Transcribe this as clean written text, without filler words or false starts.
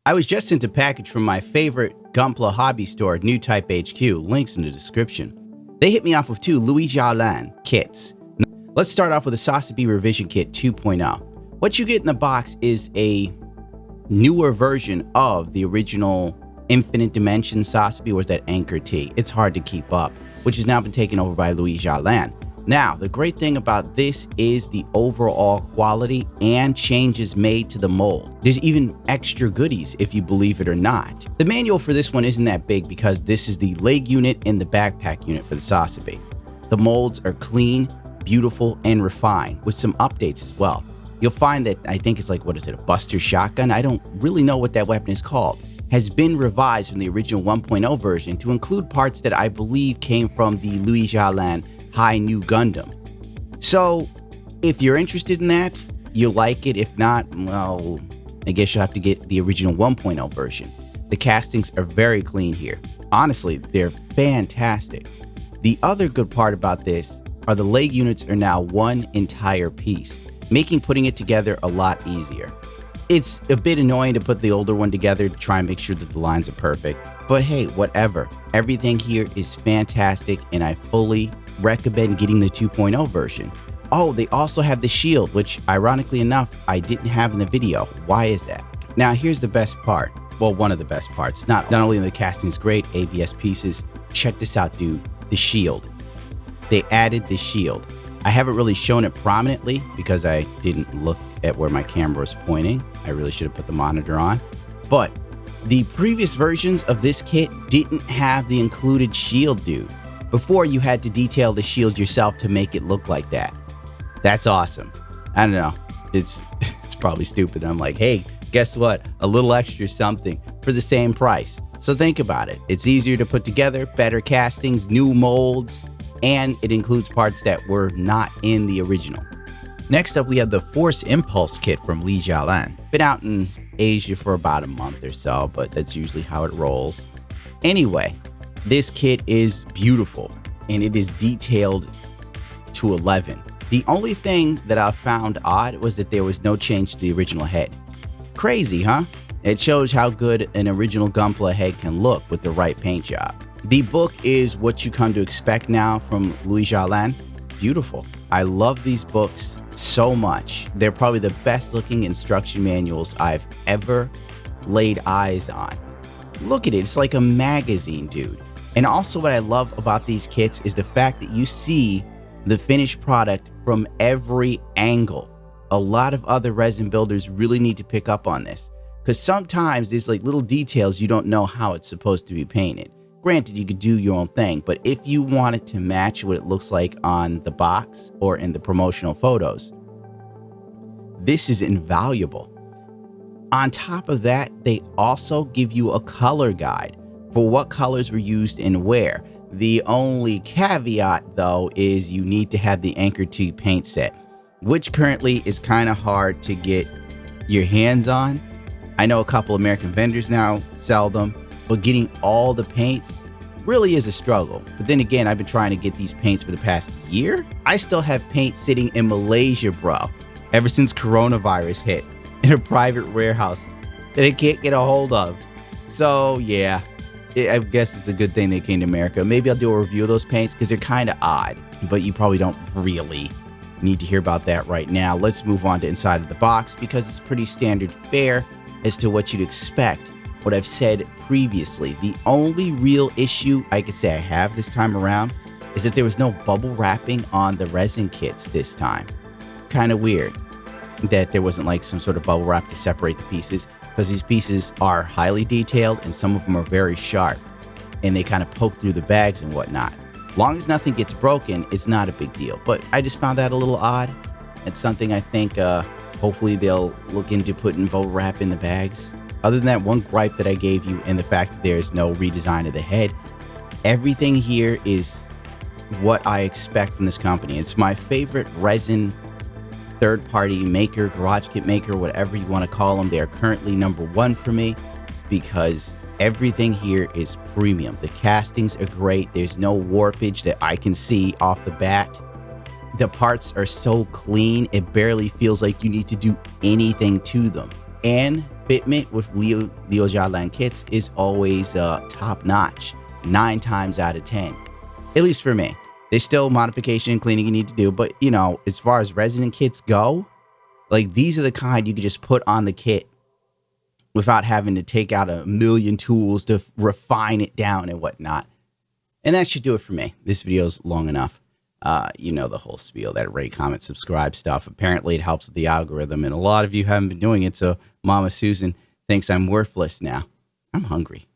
I was just sent a package from my favorite Gunpla hobby store, NewtypeHQ, links in the description. They hit me off with 2 Yujiao kits. Let's start off with a Sassabee Revision Kit 2.0. What you get in the box is a newer version of the original Infinite Dimension Sassabee, or is that Anchor T? It's hard to keep up, which has now been taken over by Yujiao. Now, the great thing about this is the overall quality and changes made to the mold. There's even extra goodies, if you believe it or not. The manual for this one isn't that big because this is the leg unit and the backpack unit for the Sassabee. The molds are clean, beautiful, and refined, with some updates as well. You'll find that, I think it's like, what is it, a Buster shotgun? I don't really know what that weapon is called. Has been revised from the original 1.0 version to include parts that I believe came from the Yujiao High New Gundam. So if you're interested in that, you'll like it. If not, well, I guess you'll have to get the original 1.0 version. The castings are very clean here. Honestly, they're fantastic. The other good part about this are the leg units are now one entire piece, making putting it together a lot easier. It's a bit annoying to put the older one together to try and make sure that the lines are perfect, but hey, whatever. Everything here is fantastic, and I fully recommend getting the 2.0 version. Oh, they also have the shield, which ironically enough, I didn't have in the video. Why is that? Now, here's the best part. Well, one of the best parts. Not only the casting is great, ABS pieces. Check this out, dude. The shield. They added the shield. I haven't really shown it prominently because I didn't look at where my camera was pointing. I really should have put the monitor on. But the previous versions of this kit didn't have the included shield, dude. Before, you had to detail the shield yourself to make it look like that. That's awesome. I don't know. It's probably stupid. I'm like, hey, guess what? A little extra something for the same price. So think about it. It's easier to put together, better castings, new molds, and it includes parts that were not in the original. Next up, we have the Force Impulse kit from Yujiao. Been out in Asia for about a month or so, but that's usually how it rolls. Anyway, this kit is beautiful, and it is detailed to 11. The only thing that I found odd was that there was no change to the original head. Crazy, huh? It shows how good an original Gunpla head can look with the right paint job. The book is what you come to expect now from Yujiao. Beautiful. I love these books so much. They're probably the best looking instruction manuals I've ever laid eyes on. Look at it. It's like a magazine, dude. And also what I love about these kits is the fact that you see the finished product from every angle. A lot of other resin builders really need to pick up on this, because sometimes there's like little details you don't know how it's supposed to be painted. Granted, you could do your own thing, but if you want it to match what it looks like on the box or in the promotional photos, this is invaluable. On top of that, they also give you a color guide for what colors were used and where. The only caveat, though, is you need to have the Anchor T paint set, which currently is kind of hard to get your hands on. I know a couple American vendors now sell them, but getting all the paints really is a struggle. But then again, I've been trying to get these paints for the past year. I still have paint sitting in Malaysia, bro, ever since coronavirus hit, in a private warehouse that I can't get a hold of. So yeah, I guess it's a good thing they came to America. Maybe I'll do a review of those paints because they're kind of odd, but you probably don't really need to hear about that right now. Let's move on to inside of the box because it's pretty standard fare as to what you'd expect. What I've said previously, the only real issue I could say I have this time around is that there was no bubble wrapping on the resin kits this time. Kind of weird that there wasn't like some sort of bubble wrap to separate the pieces, because these pieces are highly detailed and some of them are very sharp and they kind of poke through the bags and whatnot. Long as nothing gets broken, it's not a big deal, but I just found that a little odd. It's something I think hopefully they'll look into putting bubble wrap in the bags. Other than that one gripe that I gave you and the fact that there's no redesign of the head, everything here is what I expect from this company. It's my favorite resin third-party maker, garage kit maker, whatever you want to call them. They are currently #1 for me because everything here is premium. The castings are great. There's no warpage that I can see off the bat. the parts are so clean, it barely feels like you need to do anything to them. And fitment with Yujiao kits is always top notch, 9 times out of 10, at least for me. There's still modification and cleaning you need to do, but you know, as far as resin kits go, like these are the kind you can just put on the kit without having to take out a million tools to refine it down and whatnot. And that should do it for me. This video's long enough. You know the whole spiel, that rate, comment, subscribe stuff. Apparently it helps with the algorithm, and a lot of you haven't been doing it, so Mama Susan thinks I'm worthless now. I'm hungry.